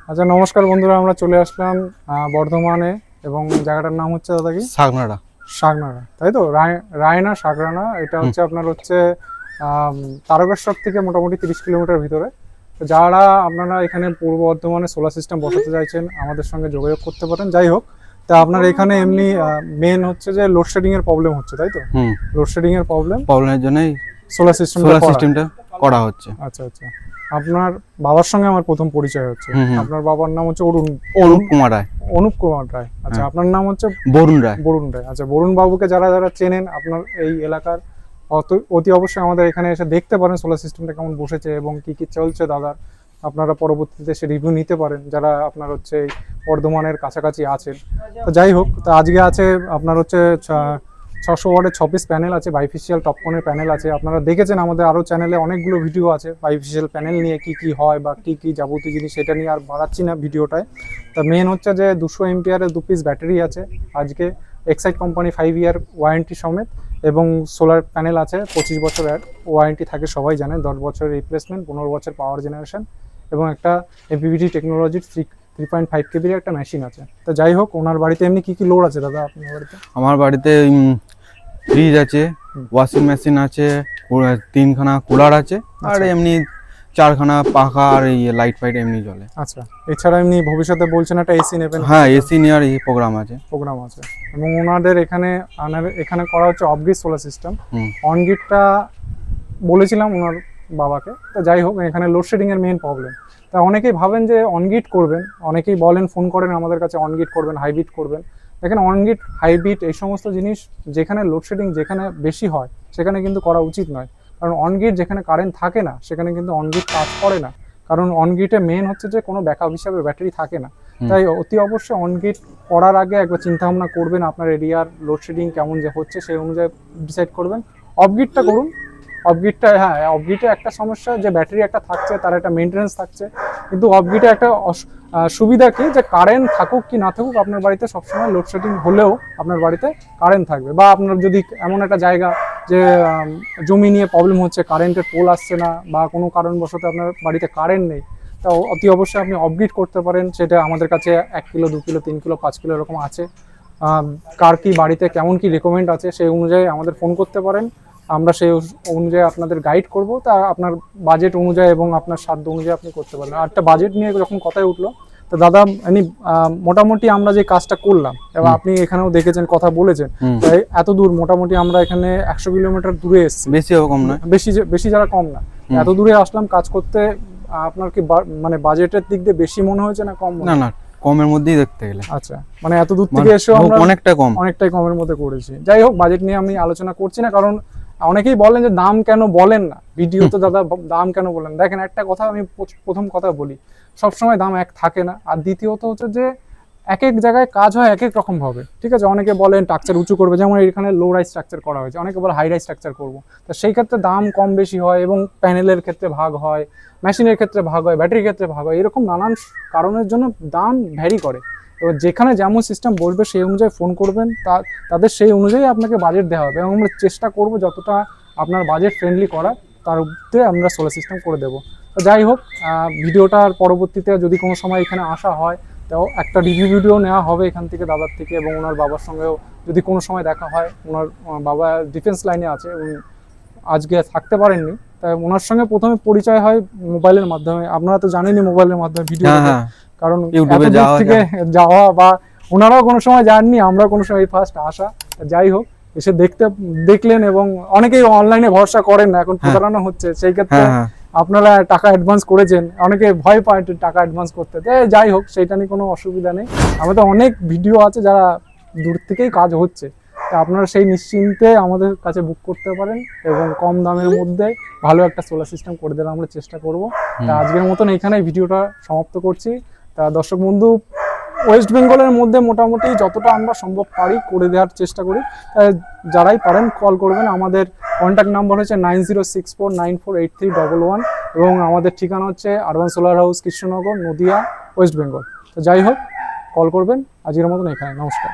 আচ্ছা নমস্কার বন্ধুরা, আমরা চলে আসলাম বর্ধমানে এবং জায়গাটার নাম হচ্ছে দাদা কি শাকনাড়া। শাকনাড়া, তাই তো? রায়না শাকরানা, এটা হুম। হচ্ছে আপনার হচ্ছে তারকেশ্বর থেকে মোটামুটি 30 কিলোমিটার ভিতরে। তো যারা আপনারা এখানে পূর্ব বর্ধমানে সোলার সিস্টেম বসাতে চাইছেন আমাদের সঙ্গে যোগাযোগ করতে পারেন। যাই হোক, তা আপনার এখানে এমনি মেন হচ্ছে যে লোডশেডিং এর প্রবলেম হচ্ছে, তাই তো? হুম। লোডশেডিং এর প্রবলেমের জন্যই সোলার সিস্টেমটা করা হচ্ছে। আচ্ছা আচ্ছা। আপনার বাবার সঙ্গে আমার প্রথম পরিচয় হচ্ছে। হুম হুম। আপনার বাবার নাম হচ্ছে অরুণ অনুপ কুমার রায়। অনুপ কুমার রায়। আচ্ছা, হ্যাঁ। আপনার নাম হচ্ছে বরুণ রায়। বরুণ রায়। আচ্ছা, বরুণ বাবুকে যারা যারা চেনেন আপনার এই এলাকার, অতি অবশ্যই আমাদের এখানে এসে দেখতে পারেন সোলার সিস্টেমটা কেমন বসেছে এবং কি কি চলছে দাদার। আপনারা পরবর্তীতে সে রিভিউ নিতে পারেন যারা আপনার হচ্ছে এই বর্ধমানের কাছাকাছি আছেন। তো যাই হোক, তো আজকে আছে আপনার হচ্ছে 600 ওয়াটের 6 পিস প্যানেল আছে, বাইফেশিয়াল টপকনের প্যানেল আছে। আপনারা দেখেছেন আমাদের আরও চ্যানেলে অনেকগুলো ভিডিও আছে বাইফেশিয়াল প্যানেল নিয়ে, কি কি হয় বা কি কি যাবতীয় জিনিস, সেটা নিয়ে আর বাড়াচ্ছি না ভিডিওটায়। তা মেন হচ্ছে যে 200 এমপিআরের 2 পিস ব্যাটারি আছে আজকে, এক্সাইড কোম্পানি 5 ইয়ার ওয়ারেন্টি সমেত, এবং সোলার প্যানেল আছে 25 বছর ওয়ারেন্টি থাকে, সবাই জানেন। 10 বছরের রিপ্লেসমেন্ট, 15 বছর পাওয়ার জেনারেশন, এবং একটা এমপিভিটি টেকনোলজির 3.5 কেবির একটা মেশিন আছে। তো যাই হোক, ওনার বাড়িতে এমনি কি কি লোড আছে দাদা আপনার বাড়িতে? আমার বাড়িতে ফ্রিজ আছে, ওয়াশিং মেশিন আছে, 3খানা কুলার আছে, আর আচ্ছা। এমনি 4খানা পাখা আর এই লাইট ফাইট এমনি চলে। আচ্ছা, এছাড়া এমনি ভবিষ্যতে বলছেন একটা এসি নেবেন? হ্যাঁ, এসি নেওয়ার এই প্রোগ্রাম আছে। প্রোগ্রাম আছে। এবং ওনাদের এখানে করা হচ্ছে অফগ্রিড সোলার সিস্টেম। হুম। অনগ্রিডটা বলেছিলাম ওনার বাবাকে। তো যাই হোক, এখানে লোডশেডিং এর মেইন প্রবলেম। তা অনেকেই ভাবেন যে অনগ্রিড করবেন, অনেকেই বলেন, ফোন করেন আমাদের কাছে, অনগ্রিড করবেন, হাইব্রিড করবেন। দেখেন, অনগ্রিড হাইব্রিড এই সমস্ত জিনিস যেখানে লোডশেডিং যেখানে বেশি হয় সেখানে কিন্তু করা উচিত নয়। কারণ অনগ্রিড যেখানে কারেন্ট থাকে না সেখানে কিন্তু অনগ্রিড কাজ করে না। কারণ অনগ্রিডে মেন হচ্ছে যে কোনো ব্যাকআপ হিসাবে ব্যাটারি থাকে না। তাই অতি অবশ্যই অনগ্রিড করার আগে একবার চিন্তা ভাবনা করবেন, আপনার এরিয়ার লোডশেডিং কেমন যে হচ্ছে সেই অনুযায়ী ডিসাইড করবেন। অফগ্রিডটা করুন। অফগ্রিডটা, হ্যাঁ, অফগ্রিডে একটা সমস্যা যে ব্যাটারি একটা থাকছে, তার একটা মেনটেন্যান্স থাকছে। কিন্তু অফগ্রিডে একটা সুবিধা কি, যে কারেন্ট থাকুক কি না থাকুক আপনার বাড়িতে সবসময় লোডশেডিং হলেও আপনার বাড়িতে কারেন্ট থাকবে। বা আপনার যদি এমন একটা জায়গা যে জমি নিয়ে প্রবলেম হচ্ছে, কারেন্টের পোল আসছে না, বা কোনো কারণবশত আপনার বাড়িতে কারেন্ট নেই, তা অতি অবশ্যই আপনি অফগ্রিড করতে পারেন। সেটা আমাদের কাছে 1 কিলো, 2 কিলো, 3 কিলো, 5 কিলো এরকম আছে। কার কি বাড়িতে কেমন কি রেকমেন্ড আছে সেই অনুযায়ী আমাদের ফোন করতে পারেন, আমরা সেই অনুযায়ী আপনাদের গাইড করব। তা আপনার বাজেট অনুযায়ী এবং আপনার সাধ্য অনুযায়ী আপনি করতে পারেন। আর একটা বাজেট নিয়ে যখন কথাই উঠলো, তো দাদা এমনি মোটামুটি আমরা যে কাজটা করলাম, এবং আপনি এখানেও দেখেছেন, কথা বলেছেন, তাই এত দূর মোটামুটি আমরা এখানে 100 কিলোমিটার দূরে এসেছি, বেশি কম নয়, বেশি যারা কম না, এত দূরে আসলাম কাজ করতে। আপনার কি মানে বাজেটের দিক দিয়ে বেশি মনে হয়েছে না কম? না না, কমের মধ্যেই দেখতে গেলে। আচ্ছা, মানে এত দূর থেকে এসেও আমরা অনেকটাই কমের মধ্যে করেছি। যাই হোক, বাজেট নিয়ে আমি আলোচনা করছি না, কারণ অনেকেই বলেন যে দাম কেন বলেন না ভিডিওতে দাদা, দাম কেন বলেন। দেখেন, একটা কথা আমি প্রথম কথা বলি, সবসময় দাম এক থাকে না। আর দ্বিতীয়ত হচ্ছে যে এক এক জায়গায় কাজ হয় এক এক রকম ভাবে, ঠিক আছে? অনেকে বলেন স্ট্রাকচার উঁচু করবে, যেমন এখানে লো রাইজ স্ট্রাকচার করা হয়েছে, অনেকে বলে হাই রাইজ স্ট্রাকচার করবো। তো সেই ক্ষেত্রে দাম কম বেশি হয়, এবং প্যানেলের ক্ষেত্রে ভাগ হয়, মেশিনের ক্ষেত্রে ভাগ হয়, ব্যাটারির ক্ষেত্রে ভাগ হয়, এরকম নানান কারণের জন্য দাম ভ্যারি করে। এবার যেখানে যেমন সিস্টেম বসবে সেই অনুযায়ী ফোন করবেন, তাদের সেই অনুযায়ী আপনাকে বাজেট দেওয়া হবে, এবং আমরা চেষ্টা করবো যতটা আপনার বাজেট ফ্রেন্ডলি করার, তার উপরে আমরা সোলার সিস্টেম করে দেবো। তো যাই হোক, ভিডিওটার পরবর্তীতে যদি কোনো সময় এখানে আসা হয়, তো একটা রিভিউ ভিডিও নেওয়া হবে এখান থেকে, দাদার থেকে, এবং ওনার বাবার সঙ্গেও যদি কোনো সময় দেখা হয়। ওনার বাবা ডিফেন্স লাইনে আছে এবং আজকে থাকতে পারেননি, তাই ওনার সঙ্গে প্রথমে পরিচয় হয় মোবাইলের মাধ্যমে। আপনারা তো জানেনই মোবাইলের মাধ্যমে ভিডিও, কারণ এত দূর থেকে যাওয়া, বা ওনারাও কোনো সময় যাননি, আমরা কোনো সময় ফার্স্ট আসা। যাই হোক, এসে দেখলেন, এবং অনেকেই অনলাইনে ভরসা করেন না, এখন প্রতারণা হচ্ছে। সেই ক্ষেত্রে আপনারা টাকা অ্যাডভান্স করেছেন, অনেকে ভয় পায় টাকা অ্যাডভান্স করতে। যাই হোক, সেইটা নিয়ে কোনো অসুবিধা নেই। আমাদের অনেক ভিডিও আছে যারা দূর থেকেই কাজ হচ্ছে, তা আপনারা সেই নিশ্চিন্তে আমাদের কাছে বুক করতে পারেন, এবং কম দামের মধ্যে ভালো একটা সোলার সিস্টেম করে দেওয়ার আমরা চেষ্টা করব। তা আজকের মতন এখানে ভিডিওটা সমাপ্ত করছি। তা দর্শক বন্ধু, ওয়েস্ট বেঙ্গলের মধ্যে মোটামুটি যতটা আমরা সম্ভব পারি করে দেওয়ার চেষ্টা করি। যারাই পারেন কল করবেন। আমাদের কন্ট্যাক্ট নাম্বার হচ্ছে 9064948311, এবং আমাদের ঠিকানা হচ্ছে urban solar house, Krishnanagar, Nadia, West Bengal. তো যাই হোক, কল করবেন। আজকের মতন এখানে, নমস্কার।